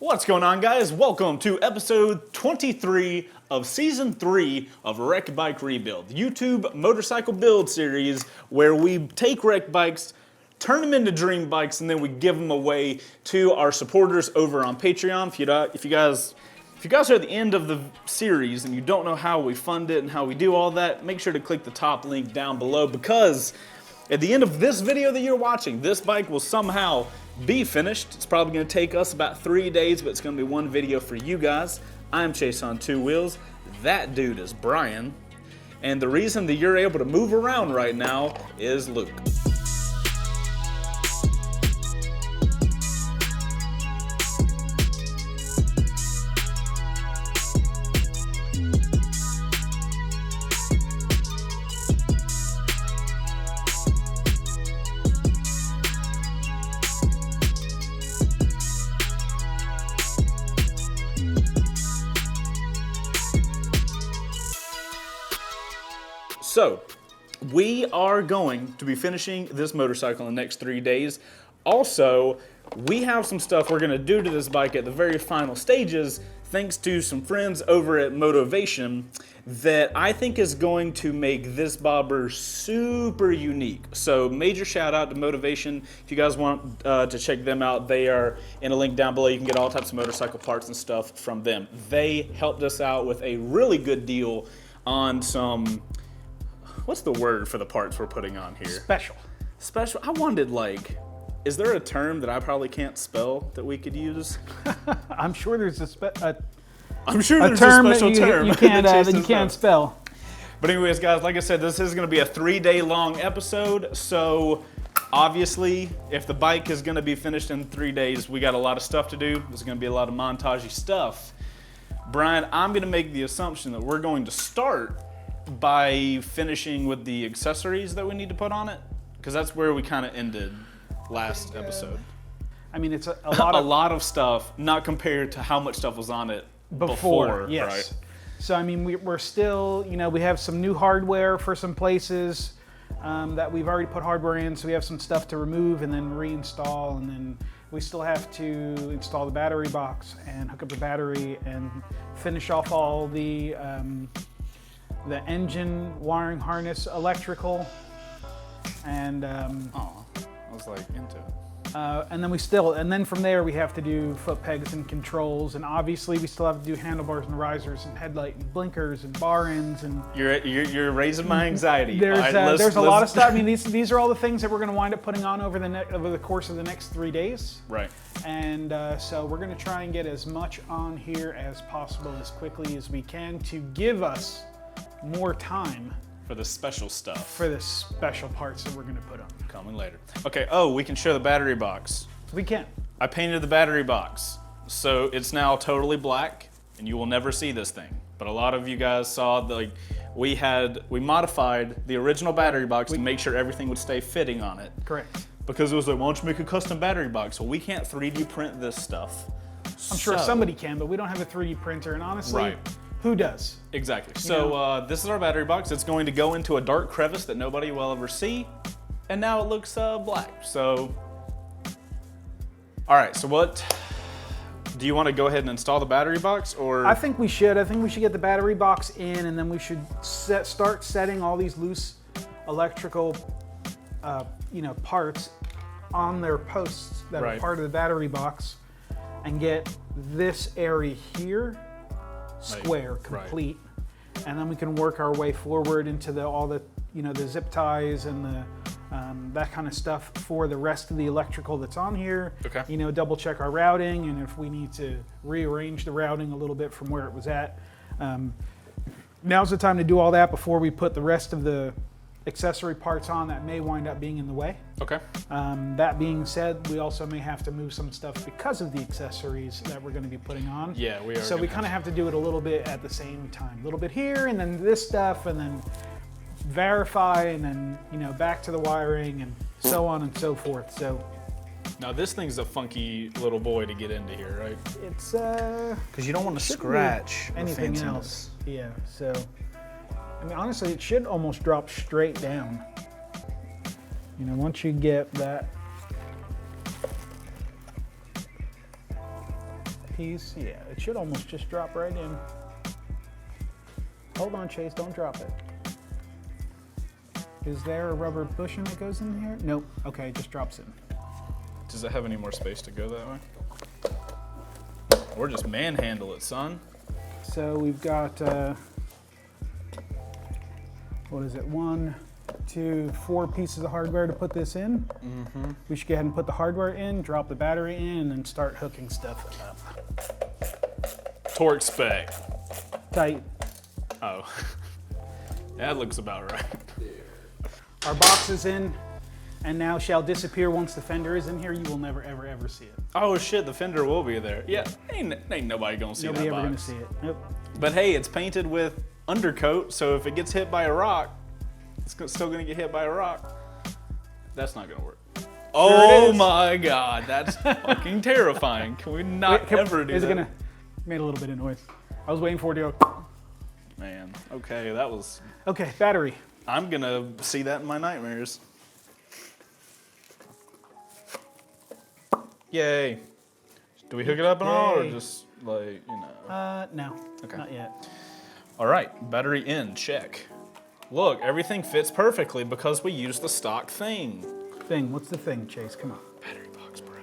What's going on, guys? Welcome to episode 23 of season 3 of Wreck Bike Rebuild, the YouTube motorcycle build series where we take wreck bikes, turn them into dream bikes, and then we give them away to our supporters over on Patreon. If you guys are at the end of the series and you don't know how we fund it and how we do all that, make sure to click the top link down below, because at the end of this video that you're watching, this bike will somehow be finished. It's probably going to take us about 3 days, but it's going to be one video for you guys. I'm Chaseontwowheels. That dude is Brian. And the reason that you're able to move around right now is Luke. So, we are going to be finishing this motorcycle in the next 3 days. Also, we have some stuff we're going to do to this bike at the very final stages, thanks to some friends over at Motogadget, that I think is going to make this bobber super unique. So, major shout out to Motogadget. If you guys want to check them out, they are in a link down below. You can get all types of motorcycle parts and stuff from them. They helped us out with a really good deal on some... What's the word for the parts we're putting on here? Special. Special. I wanted, like, is there a term that I probably can't spell that we could use? I'm sure there's a term that you can't spell. But anyways, guys, like I said, this is going to be a 3-day long episode. So obviously, if the bike is going to be finished in 3 days, we got a lot of stuff to do. There's going to be a lot of montagey stuff. Brian, I'm going to make the assumption that we're going to start by finishing with the accessories that we need to put on it, because that's where we kind of ended last episode. I mean, it's a lot of a lot of stuff, not compared to how much stuff was on it before. Yes. Right? So I mean, we're still, we have some new hardware for some places that we've already put hardware in. So we have some stuff to remove and then reinstall, and then we still have to install the battery box and hook up the battery and finish off all the engine wiring harness electrical, and I was like into it. and then from there we have to do foot pegs and controls, and obviously we still have to do handlebars and risers and headlight and blinkers and bar ends, and you're raising my anxiety. There's a lot of stuff. I mean, these are all the things that we're going to wind up putting on over the course of the next 3 days. Right. And so we're going to try and get as much on here as possible as quickly as we can to give us more time for the special stuff. For the special parts that we're going to put on. Coming later. Okay, we can show the battery box. We can. I painted the battery box. So it's now totally black, and you will never see this thing. But a lot of you guys saw, we modified the original battery box to make sure everything would stay fitting on it. Correct. Because it was like, why don't you make a custom battery box? Well, we can't 3D print this stuff. I'm sure somebody can, but we don't have a 3D printer, and honestly, right. Who does? Exactly. So this is our battery box. It's going to go into a dark crevice that nobody will ever see. And now it looks black. So, all right. So what, do you want to go ahead and install the battery box, or? I think we should. I think we should get the battery box in, and then we should start setting all these loose electrical, parts on their posts that are part of the battery box, and get this area here square, complete, and then we can work our way forward into all the zip ties and the that kind of stuff for the rest of the electrical that's on here. Okay. Double check our routing, and if we need to rearrange the routing a little bit from where it was at. Now's the time to do all that before we put the rest of the accessory parts on that may wind up being in the way. Okay. That being said, we also may have to move some stuff because of the accessories that we're going to be putting on. Yeah, we are. So we kind of have to do it a little bit at the same time. A little bit here, and then this stuff, and then verify, and then back to the wiring, and so on and so forth. So now this thing's a funky little boy to get into here, right? It's because you don't want to scratch anything else. Yeah. So I mean, honestly, it should almost drop straight down. Once you get that piece. Yeah, it should almost just drop right in. Hold on, Chase, don't drop it. Is there a rubber bushing that goes in here? Nope. Okay, it just drops in. Does it have any more space to go that way? Or just manhandle it, son. So we've got, what is it? 1, 2, 4 pieces of hardware to put this in. Mm-hmm. We should go ahead and put the hardware in, drop the battery in, and start hooking stuff up. Torque spec. Tight. Oh. That looks about right. Our box is in, and now shall disappear once the fender is in here. You will never, ever, ever see it. Oh shit, the fender will be there. Yeah, ain't nobody gonna see Nobody that ever box. gonna see it. Nope. But hey, it's painted with undercoat, so if it gets hit by a rock, it's still gonna get hit by a rock. That's not gonna work. Oh my god, that's fucking terrifying. Can we not ever do that? Is it gonna? Made a little bit of noise. I was waiting for it to go. Man, okay, that was... Okay, battery. I'm gonna see that in my nightmares. Yay. Do we hook it up at all, or just like, you know? No, Okay. not yet. All right, battery in, check. Look, everything fits perfectly because we used the stock thing. Thing, what's the thing, Chase? Come on. Battery box, bro.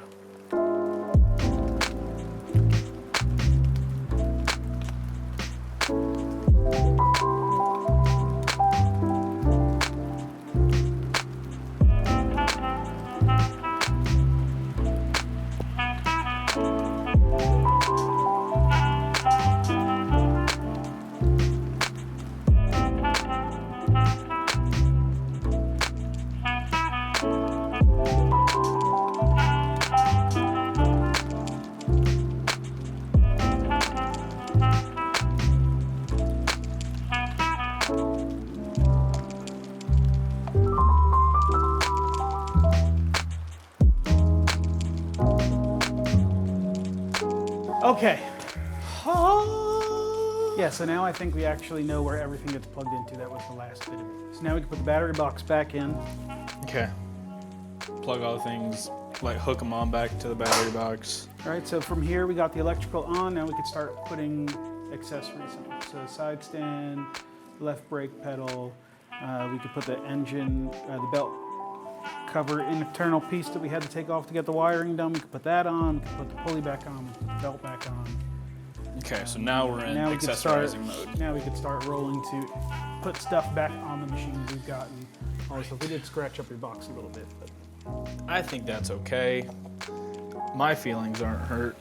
Okay. Yeah, so now I think we actually know where everything gets plugged into. That was the last bit of it. So now we can put the battery box back in. Okay. Plug all the things, like hook them on back to the battery box. All right, so from here we got the electrical on. Now we can start putting accessories on. So side stand, left brake pedal. We could put the engine, the belt cover internal piece that we had to take off to get the wiring done. We could put that on. We could put the pulley back on. We could put the belt back on. Okay, so now we're in accessorizing mode. Now we could start rolling to put stuff back on the machine we've gotten. Also, we did scratch up your box a little bit, but I think that's okay. My feelings aren't hurt.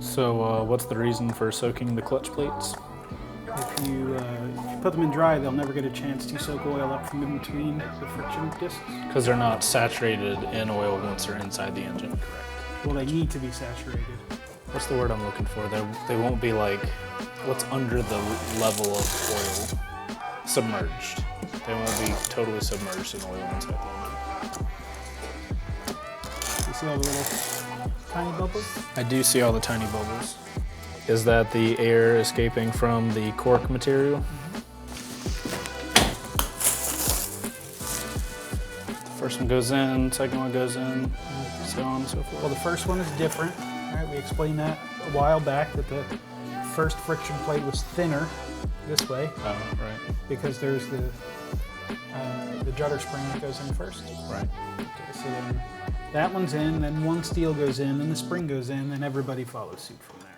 So what's the reason for soaking the clutch plates? if you put them in dry, they'll never get a chance to soak oil up from in between the friction discs. Because they're not saturated in oil once they're inside the engine. Correct. Well, they need to be saturated. What's the word I'm looking for? They won't be like, what's under the level of oil? Submerged. They won't be totally submerged in oil inside the engine. You see all the little tiny bubbles? I do see all the tiny bubbles. Is that the air escaping from the cork material? The first one goes in, second one goes in, so on and so forth. Well, the first one is different. All right, we explained that a while back, that the first friction plate was thinner this way Oh, right. because there's the the judder spring that goes in first. Right. Okay, so then that one's in, then one steel goes in, then the spring goes in, and everybody follows suit from there.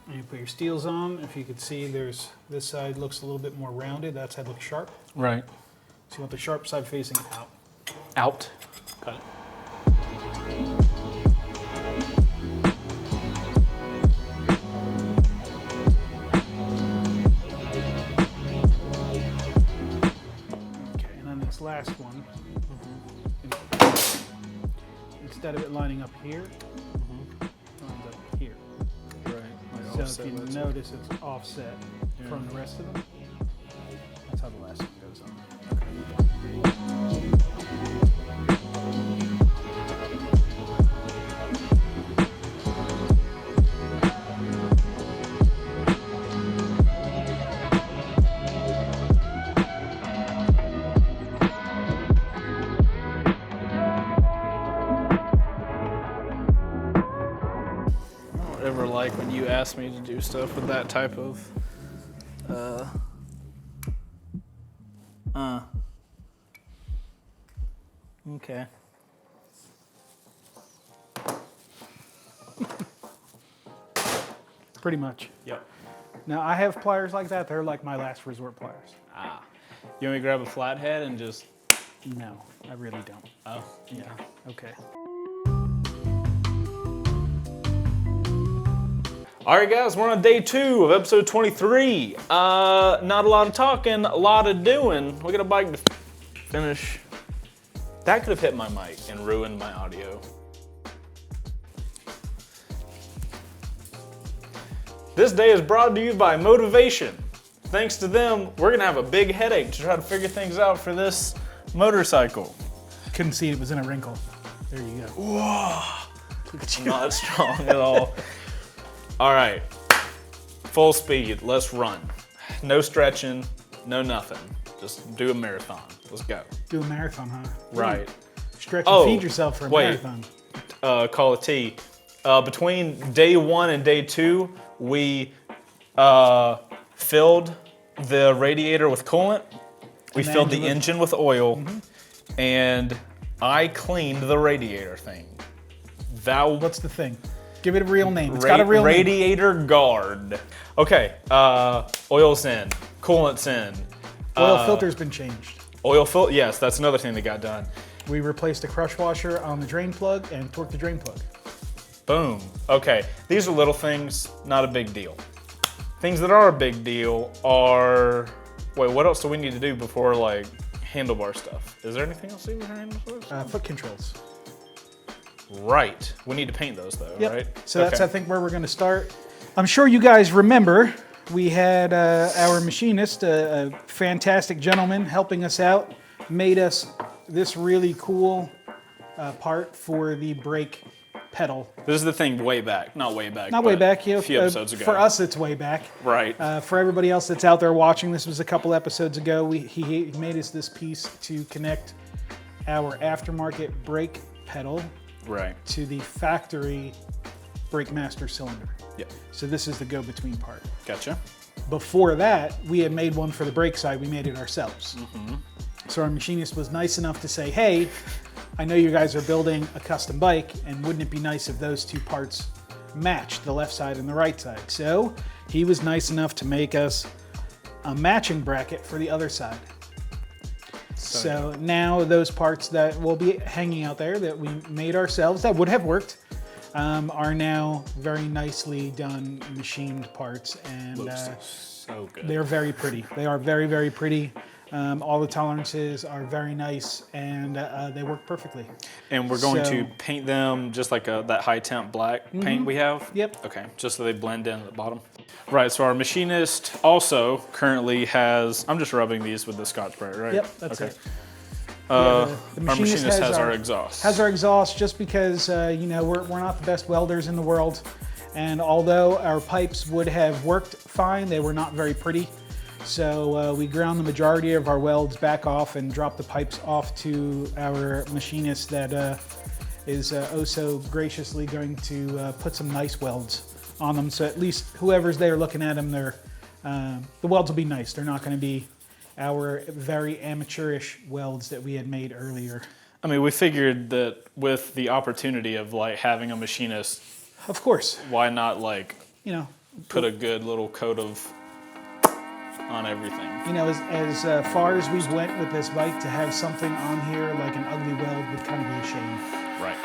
And you put your steels on. If you could see, this side looks a little bit more rounded. That side looks sharp. Right. So you want the sharp side facing out. Out. Got it. This last one, instead of it lining up here, it lines up here. Right. So if you notice, it's offset from the rest of them. That's how the last one goes on. Ever like when you ask me to do stuff with that type of okay. Pretty much. Yep. Now I have pliers like that. They're like my last resort pliers. Ah. You want me to grab a flathead and just... No, I really don't. Oh. Yeah. Okay. All right, guys, we're on day 2 of episode 23. Not a lot of talking, a lot of doing. We got a bike to finish. That could have hit my mic and ruined my audio. This day is brought to you by Motivation. Thanks to them, we're gonna have a big headache to try to figure things out for this motorcycle. Couldn't see it was in a wrinkle. There you go. Whoa, look at you. Not strong at all. All right, full speed, let's run. No stretching, no nothing. Just do a marathon. Let's go. Do a marathon, huh? Right. Stretch and feed yourself for a marathon. Call a T. Between day 1 and day 2, we filled the radiator with coolant. We filled the engine with oil, and I cleaned the radiator thing. What's the thing? Give it a real name. It's got a real name. Radiator guard. Okay, oil's in, coolant's in. Oil filter's been changed. Oil filter, yes, that's another thing that got done. We replaced a crush washer on the drain plug and torqued the drain plug. Boom. Okay, these are little things, not a big deal. Things that are a big deal are, wait, what else do we need to do before like handlebar stuff? Is there anything else to do with handlebars? Foot controls. Right. We need to paint those though, right? So that's, I think, where we're going to start. I'm sure you guys remember we had our machinist, a fantastic gentleman, helping us out, made us this really cool part for the brake pedal. This is the thing way back. Not way back. Not way back. A few episodes ago. For us, it's way back. Right. For everybody else that's out there watching, this was a couple episodes ago. He made us this piece to connect our aftermarket brake pedal to the factory brake master cylinder. Yeah. So this is the go-between part. Gotcha. Before that, we had made one for the brake side. We made it ourselves. So our machinist was nice enough to say, hey, I know you guys are building a custom bike, and wouldn't it be nice if those two parts matched, the left side and the right side? So he was nice enough to make us a matching bracket for the other side. So now those parts that will be hanging out there that we made ourselves, that would have worked, are now very nicely done machined parts, and so good. they're very pretty. They are very, very pretty. All the tolerances are very nice, and they work perfectly. And we're going to paint them just like that high temp black paint we have? Yep. Okay, just so they blend in at the bottom. Right, so our machinist also currently has, I'm just rubbing these with the Scotch Brite, right? Yep, that's it. Our machinist has our exhaust. Has our exhaust just because, you know, we're not the best welders in the world. And although our pipes would have worked fine, they were not very pretty. So we ground the majority of our welds back off and dropped the pipes off to our machinist that is oh so graciously going to put some nice welds on them. So at least whoever's there looking at them, the welds will be nice. They're not going to be our very amateurish welds that we had made earlier. I mean, we figured that with the opportunity of like having a machinist, of course, why not like, you know, put a good little coat of on everything. You know, as far as we went with this bike, to have something on here like an ugly weld would kind of be a shame. Right.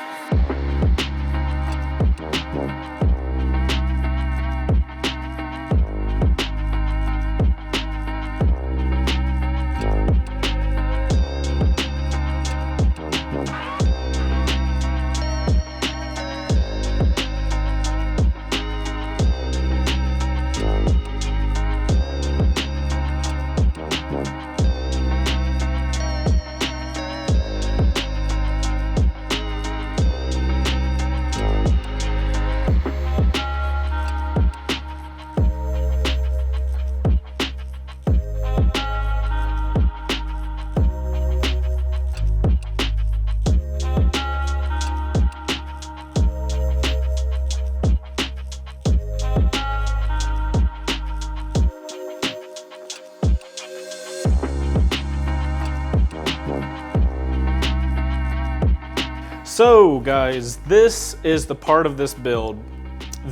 So guys, this is the part of this build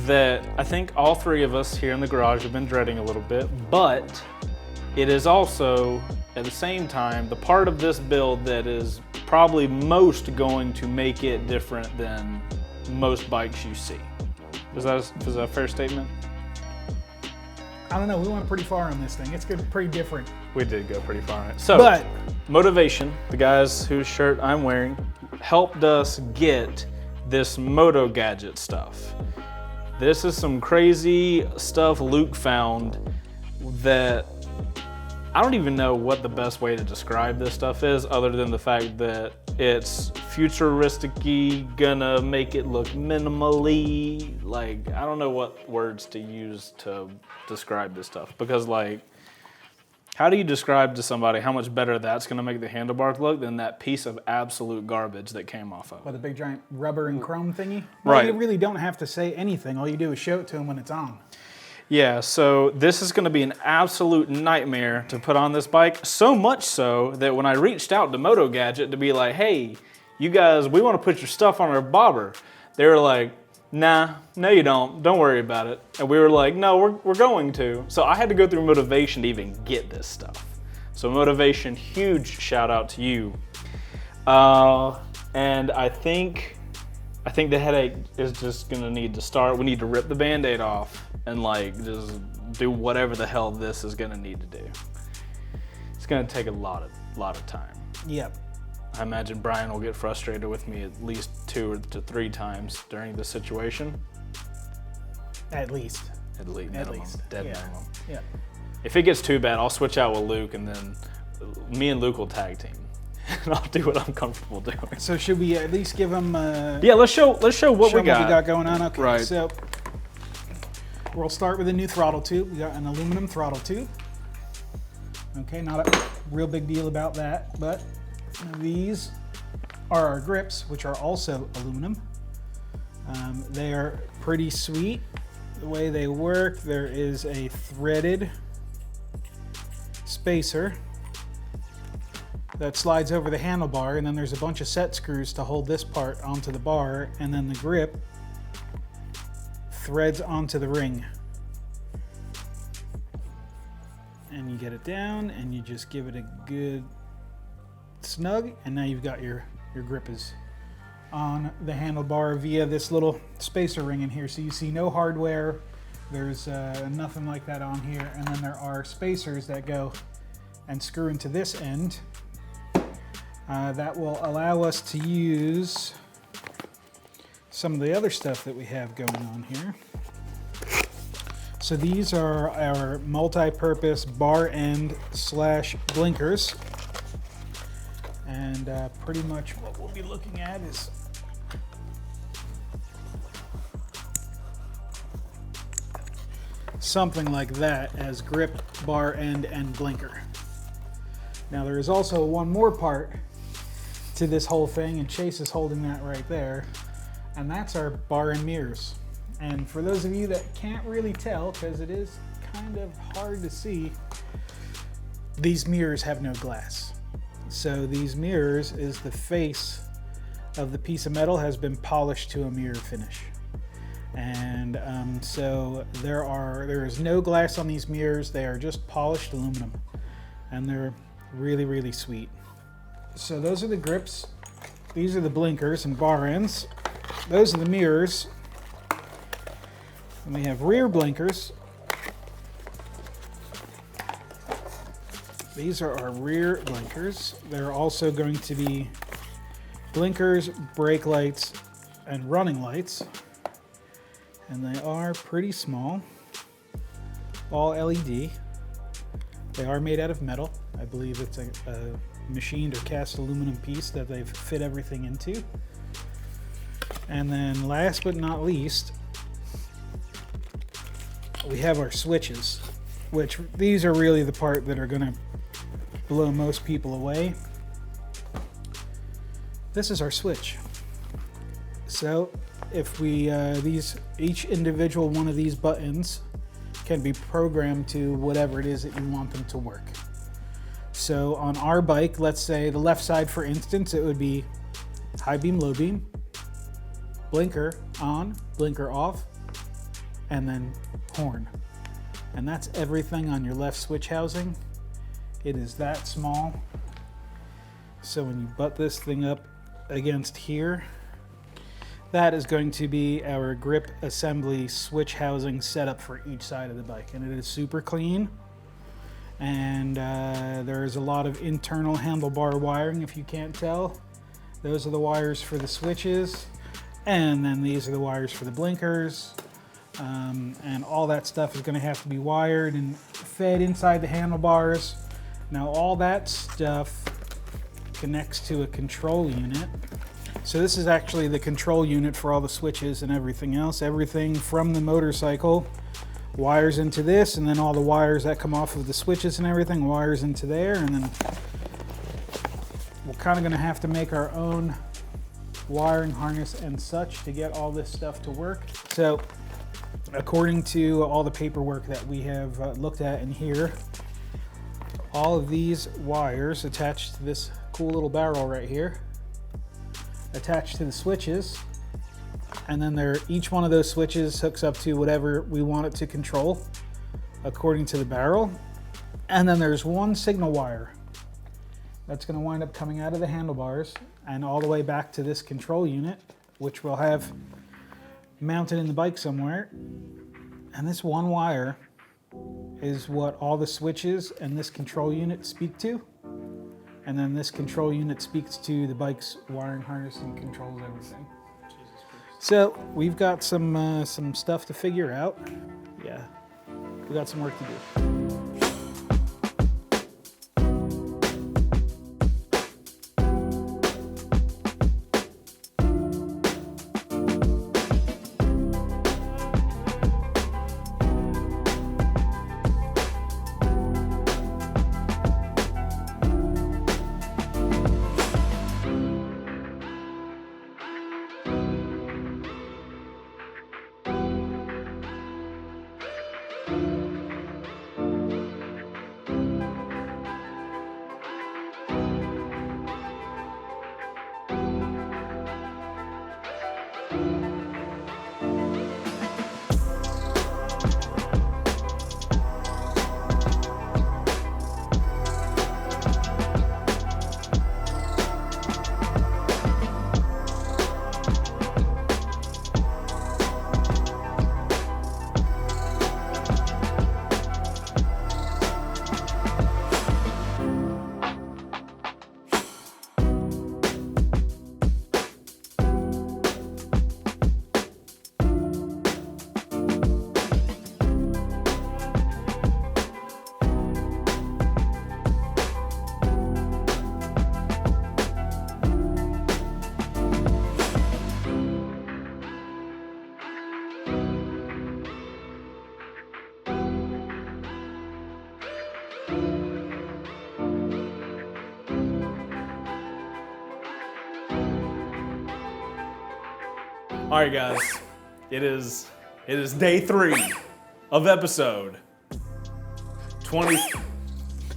that I think all three of us here in the garage have been dreading a little bit, but it is also, at the same time, the part of this build that is probably most going to make it different than most bikes you see. Is that a fair statement? I don't know, we went pretty far on this thing. It's good, pretty different. We did go pretty far on it. So, but Motivation, the guys whose shirt I'm wearing, helped us get this Motogadget stuff. This is some crazy stuff Luke found that I don't even know what the best way to describe this stuff is, other than the fact that it's futuristic-y, gonna make it look minimally, like, I don't know what words to use to describe this stuff, because like, how do you describe to somebody how much better that's gonna make the handlebars look than that piece of absolute garbage that came off of it? With a big giant rubber and chrome thingy? Right. Well, you really don't have to say anything. All you do is show it to them when it's on. Yeah, so this is gonna be an absolute nightmare to put on this bike, so much so that when I reached out to Motogadget to be like, hey, you guys, we wanna put your stuff on our bobber, they were like, nah, no you don't worry about it. And we were like, no, we're going to. So I had to go through Motivation to even get this stuff. So Motivation, huge shout out to you. And I think the headache is just gonna need to start. We need to rip the Band-Aid off and like just do whatever the hell this is gonna need to do. It's gonna take a lot of time. Yep. I imagine Brian will get frustrated with me at least 2 to 3 times during this situation. At least. At least. Dead minimum. Yeah. If it gets too bad, I'll switch out with Luke, and then me and Luke will tag team. And I'll do what I'm comfortable doing. So should we at least give them? Yeah, let's show what we got going on. Okay. Right. So we'll start with a new throttle tube. We got an aluminum throttle tube. Okay, not a real big deal about that, but these are our grips, which are also aluminum. They are pretty sweet. The way they work, there is a threaded spacer that slides over the handlebar, and then there's a bunch of set screws to hold this part onto the bar, and then the grip threads onto the ring. And you get it down, and you just give it a good snug, and now you've got your grip is on the handlebar via this little spacer ring in here. So you see no hardware, there's nothing like that on here, and then there are spacers that go and screw into this end that will allow us to use some of the other stuff that we have going on here. So these are our multi-purpose bar end / blinkers. And pretty much what we'll be looking at is something like that as grip, bar end, and blinker. Now there is also one more part to this whole thing, and Chase is holding that right there, and that's our bar and mirrors. And for those of you that can't really tell, because it is kind of hard to see, these mirrors have no glass. So these mirrors is the face of the piece of metal has been polished to a mirror finish. And so there is no glass on these mirrors. They are just polished aluminum, and they're really, really sweet. So those are the grips. These are the blinkers and bar ends. Those are the mirrors. And we have rear blinkers. These are our rear blinkers. They're also going to be blinkers, brake lights, and running lights. And they are pretty small, all LED. They are made out of metal. I believe it's a machined or cast aluminum piece that they've fit everything into. And then last but not least, we have our switches, which these are really the part that are gonna blow most people away. This is our switch. So if we, each individual one of these buttons can be programmed to whatever it is that you want them to work. So on our bike, let's say the left side, for instance, it would be high beam, low beam, blinker on, blinker off, and then horn. And that's everything on your left switch housing. It is that small. So when you butt this thing up against here, that is going to be our grip assembly switch housing setup for each side of the bike. And it is super clean. And there is a lot of internal handlebar wiring, if you can't tell. Those are the wires for the switches. And then these are the wires for the blinkers. And all that stuff is going to have to be wired and fed inside the handlebars. Now all that stuff connects to a control unit. So this is actually the control unit for all the switches and everything else. Everything from the motorcycle wires into this, and then all the wires that come off of the switches and everything wires into there. And then we're kind of going to have to make our own wiring harness and such to get all this stuff to work. So according to all the paperwork that we have looked at in here, all of these wires attached to this cool little barrel right here, attached to the switches, and then each one of those switches hooks up to whatever we want it to control according to the barrel. And then there's one signal wire that's going to wind up coming out of the handlebars and all the way back to this control unit, which we'll have mounted in the bike somewhere. And this one wire is what all the switches and this control unit speak to. And then this control unit speaks to the bike's wiring harness and controls everything. So we've got some stuff to figure out. Yeah, we got some work to do. All right, guys, it is day 3 of episode 20.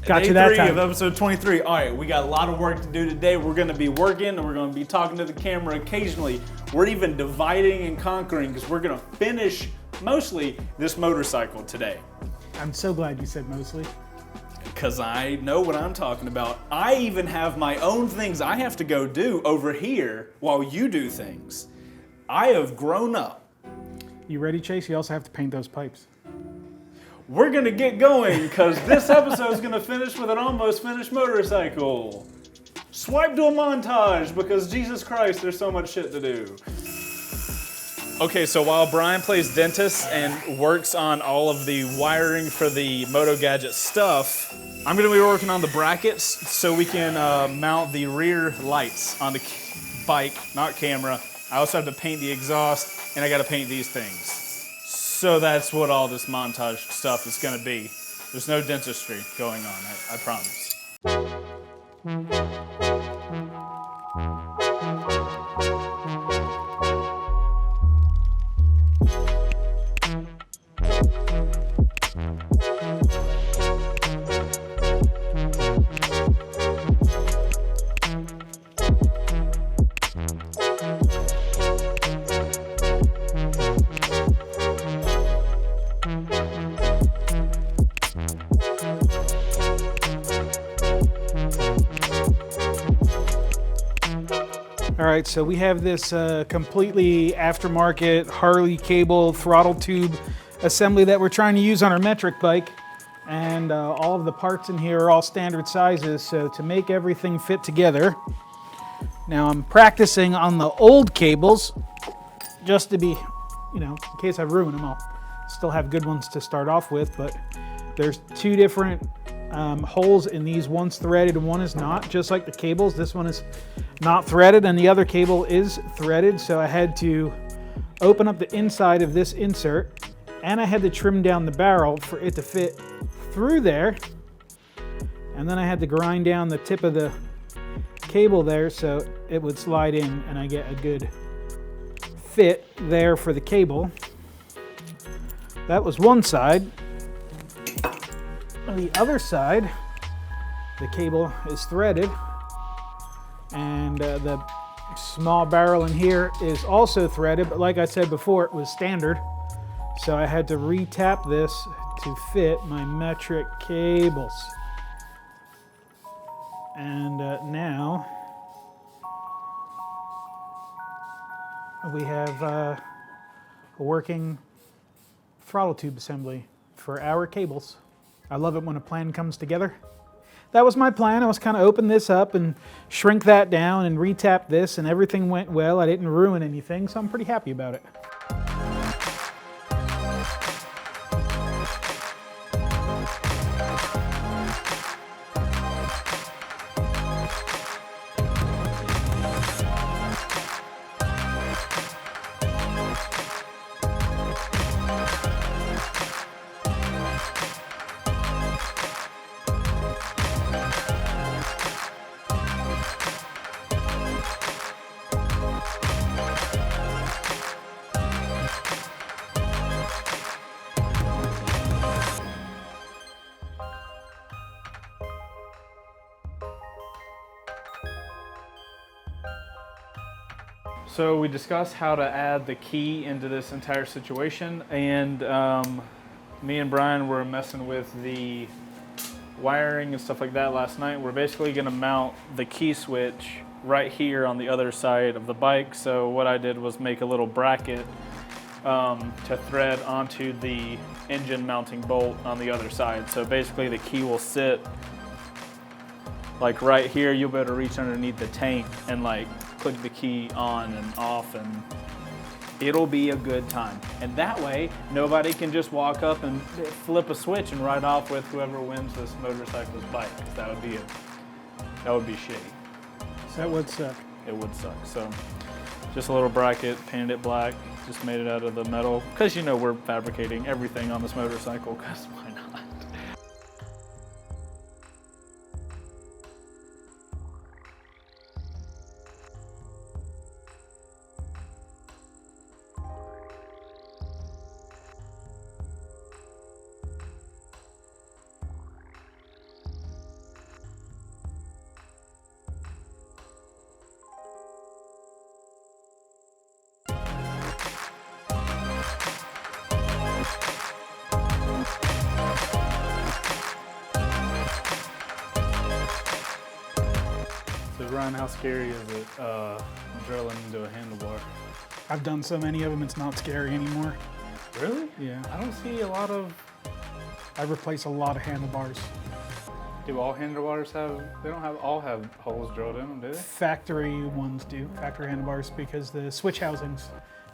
Got Day you that 3 time. of episode 23. All right, we got a lot of work to do today. We're going to be working and we're going to be talking to the camera occasionally. We're even dividing and conquering because we're going to finish mostly this motorcycle today. I'm so glad you said mostly. Because I know what I'm talking about. I even have my own things I have to go do over here while you do things. I have grown up. You ready, Chase? You also have to paint those pipes. We're gonna get going because this episode is gonna finish with an almost finished motorcycle. Swipe to a montage because Jesus Christ, there's so much shit to do. Okay, so while Brian plays dentist and works on all of the wiring for the Motogadget stuff, I'm gonna be working on the brackets so we can mount the rear lights on the bike, not camera. I also have to paint the exhaust and I gotta paint these things. So that's what all this montage stuff is gonna be. There's no dentistry going on, I promise. All right, so we have this completely aftermarket Harley cable throttle tube assembly that we're trying to use on our metric bike. And all of the parts in here are all standard sizes, so to make everything fit together. Now I'm practicing on the old cables just to be, in case I ruin them, I'll still have good ones to start off with, but there's two different holes in these. One's threaded and one is not, just like the cables. This one is not threaded and the other cable is threaded, so I had to open up the inside of this insert and I had to trim down the barrel for it to fit through there, and then I had to grind down the tip of the cable there so it would slide in and I get a good fit there for the cable. That was one side. On the other side, the cable is threaded, and the small barrel in here is also threaded, but like I said before, it was standard. So I had to re-tap this to fit my metric cables. And now we have a working throttle tube assembly for our cables. I love it when a plan comes together. That was my plan. I was kind of open this up and shrink that down and re-tap this, and everything went well. I didn't ruin anything, so I'm pretty happy about it. So we discussed how to add the key into this entire situation, and me and Brian were messing with the wiring and stuff like that last night. We're basically going to mount the key switch right here on the other side of the bike. So what I did was make a little bracket to thread onto the engine mounting bolt on the other side. So basically the key will sit like right here. You'll be able to reach underneath the tank and like click the key on and off, and it'll be a good time. And that way, nobody can just walk up and flip a switch and ride off with whoever wins this motorcycle's bike. That would be shitty. That would suck. It would suck. So, just a little bracket, painted it black, just made it out of the metal. Because we're fabricating everything on this motorcycle, because why not? Ryan, how scary is it drilling into a handlebar? I've done so many of them, it's not scary anymore. Really? Yeah. I don't see a lot of... I replace a lot of handlebars. Do all handlebars have... They don't all have holes drilled in them, do they? Factory ones do, factory handlebars, because the switch housings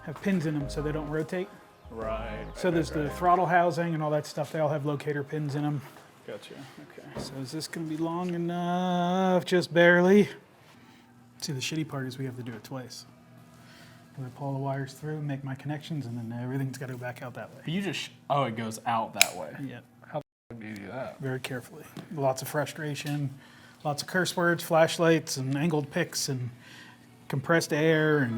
have pins in them so they don't rotate. Right. So there's the throttle housing and all that stuff. They all have locator pins in them. Gotcha. Okay. So is this going to be long enough? Just barely. See, the shitty part is we have to do it twice. I'm going to pull the wires through, make my connections, and then everything's got to go back out that way. You just... Oh, it goes out that way. Yeah. How do you do that? Very carefully. Lots of frustration, lots of curse words, flashlights, and angled picks, and compressed air,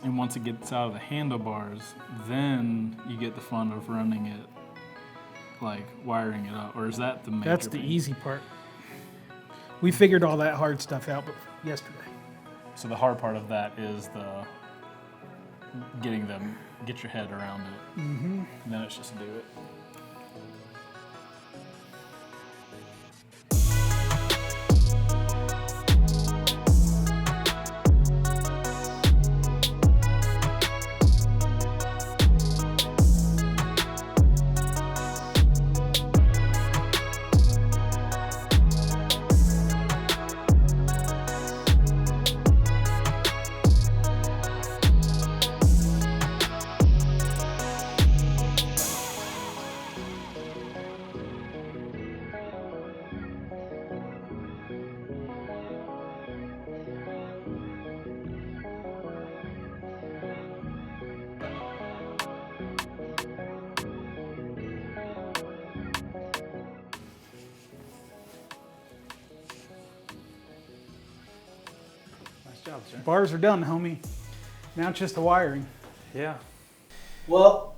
And once it gets out of the handlebars, then you get the fun of running it, like wiring it up. Or is that the major That's the pain? easy part. We figured all that hard stuff out yesterday. So the hard part of that is the get your head around it. Mm-hmm. And then it's just do it. Job, sir. Bars are done, homie. Now it's just the wiring. Yeah. Well,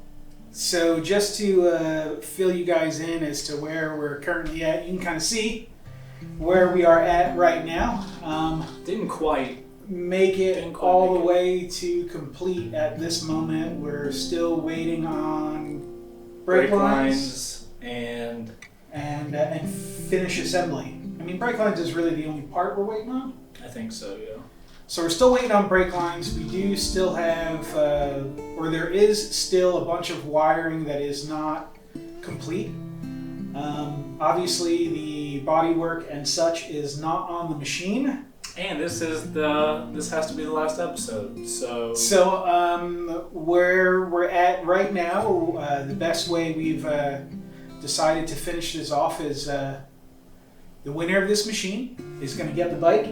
so just to fill you guys in as to where we're currently at, you can kind of see where we are at right now. Didn't quite make it all the way to complete at this moment. We're still waiting on brake lines and finish assembly. I mean, brake lines is really the only part we're waiting on. I think so, yeah. So we're still waiting on brake lines. We do still have, or there is still a bunch of wiring that is not complete. Obviously, the bodywork and such is not on the machine. And this has to be the last episode, so. So where we're at right now, the best way we've decided to finish this off is the winner of this machine is going to get the bike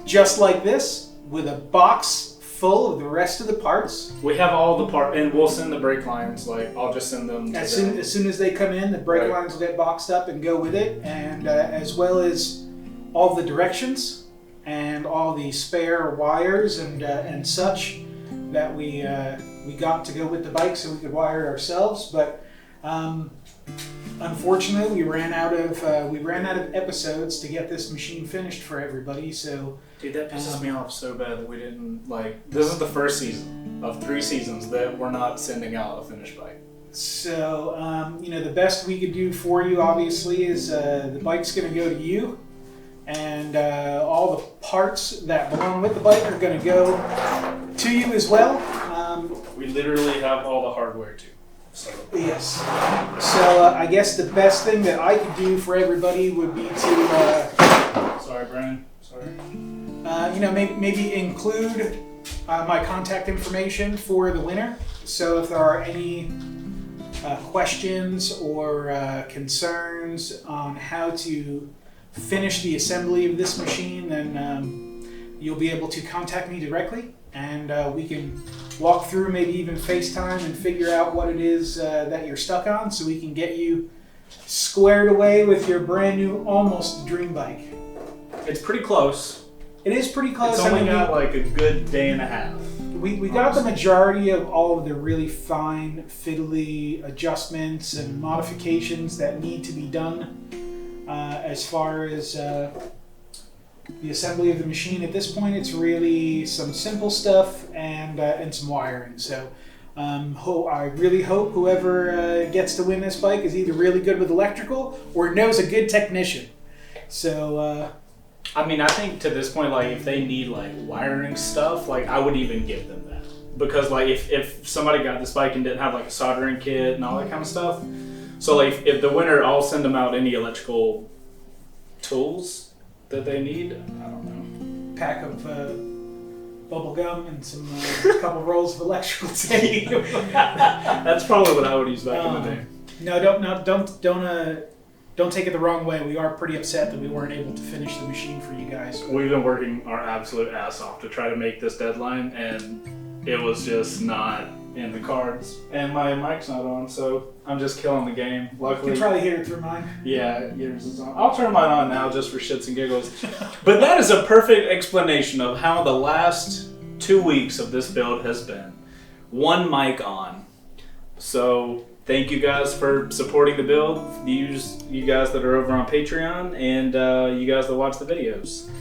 just like this, with a box full of the rest of the parts. We have all the parts, and we'll send the brake lines. Like, I'll just send them to as soon as they come in, the brake lines will get boxed up and go with it, and as well as all the directions and all the spare wires and such that we got to go with the bike, so we could wire it ourselves. But unfortunately, we ran out of episodes to get this machine finished for everybody. So. Dude, that pisses me off so bad that we didn't, this is the first season of 3 seasons that we're not sending out a finished bike. So, the best we could do for you, obviously, is the bike's going to go to you, and all the parts that belong with the bike are going to go to you as well. We literally have all the hardware too. So. Yes. So, I guess the best thing that I could do for everybody would be to... Sorry, Brian. Sorry. Maybe include my contact information for the winner. So if there are any questions or concerns on how to finish the assembly of this machine, then you'll be able to contact me directly, and we can walk through, maybe even FaceTime, and figure out what it is that you're stuck on, so we can get you squared away with your brand new, almost dream bike. It's pretty close. It is pretty close. It's only got like a good day and a half. We got the majority of all of the really fine, fiddly adjustments and modifications that need to be done as far as the assembly of the machine. At this point, it's really some simple stuff and some wiring. So I really hope whoever gets to win this bike is either really good with electrical or knows a good technician. So I mean, I think to this point, like, if they need, like, wiring stuff, like, I would even give them that. Because, like, if somebody got this bike and didn't have, like, a soldering kit and all that kind of stuff, so, like, if the winter, I'll send them out any electrical tools that they need. I don't know. Pack of bubble gum and some couple rolls of electrical tape. That's probably what I would use back in the day. No, don't take it the wrong way. We are pretty upset that we weren't able to finish the machine for you guys. We've been working our absolute ass off to try to make this deadline, and it was just not in the cards. And my mic's not on, so I'm just killing the game. Luckily, you can probably hear it through mine. Yeah, yours is on. I'll turn mine on now just for shits and giggles. But that is a perfect explanation of how the last 2 weeks of this build has been. One mic on. So thank you guys for supporting the build. You guys that are over on Patreon and you guys that watch the videos.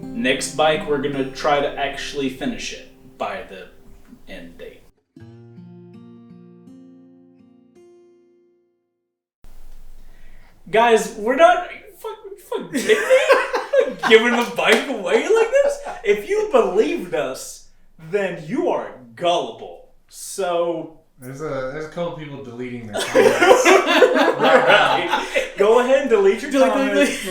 Next bike, we're going to try to actually finish it by the end date. Guys, we're not fucking giving the bike away like this. If you believed us, then you are gullible. So there's a couple people deleting their comments. Right. Go ahead and delete your comments.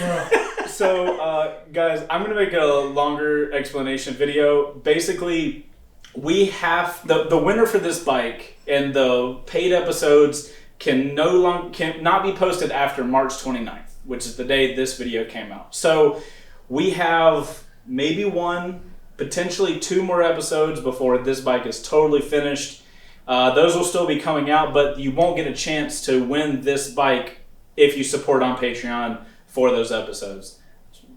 So, guys, I'm going to make a longer explanation video. Basically, we have the winner for this bike and the paid episodes cannot be posted after March 29th, which is the day this video came out. So we have maybe 1, potentially 2 more episodes before this bike is totally finished. Those will still be coming out, but you won't get a chance to win this bike if you support on Patreon for those episodes.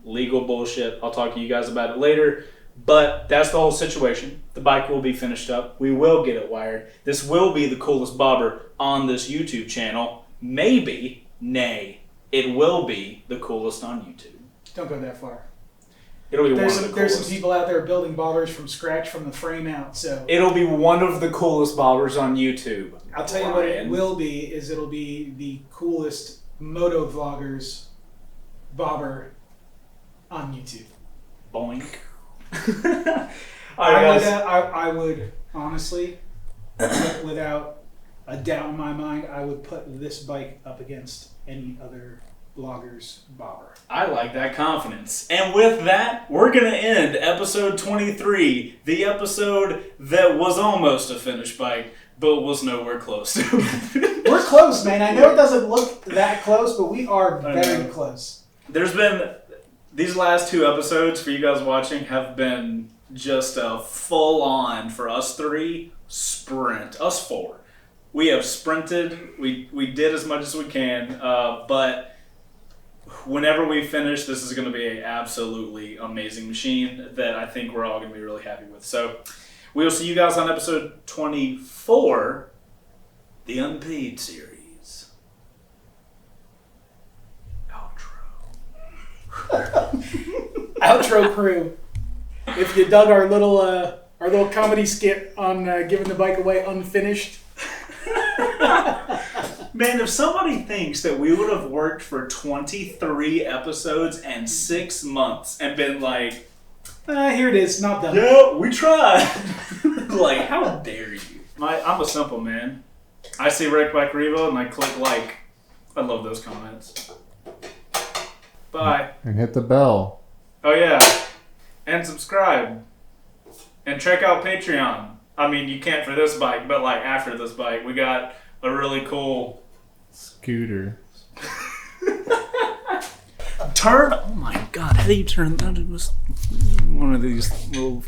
Legal bullshit. I'll talk to you guys about it later. But that's the whole situation. The bike will be finished up. We will get it wired. This will be the coolest bobber on this YouTube channel. Maybe, nay, it will be the coolest on YouTube. Don't go that far. It'll be there's one of the There's coolest. some people out there building bobbers from scratch from the frame out. So It'll be one of the coolest bobbers on YouTube. I'll tell you what it will be. Is it'll be the coolest moto vloggers bobber on YouTube. Boink. I would honestly, without a doubt in my mind, I would put this bike up against any other blogger's bobber. I like that confidence. And with that, we're going to end episode 23, the episode that was almost a finished bike, but was nowhere close to. We're close, man. I know it doesn't look that close, but we are very close. There's been, these last 2 episodes for you guys watching have been just a full on, for us 3, sprint. Us 4. We have sprinted. We did as much as we can, but whenever we finish, this is going to be an absolutely amazing machine that I think we're all going to be really happy with. So we will see you guys on episode 24, the Unpaid series. Outro crew. If you dug our little comedy skit on giving the bike away unfinished. Man, if somebody thinks that we would have worked for 23 episodes and 6 months and been like, here it is, not done. yeah, we tried. Like, how dare you? I'm a simple man. I see Wreck Bike Revo and I click like. I love those comments. Bye. And hit the bell. Oh yeah. And subscribe. And check out Patreon. I mean, you can't for this bike, but like after this bike, we got a really cool scooter. Turn. Oh my god, how do you turn that into one of these little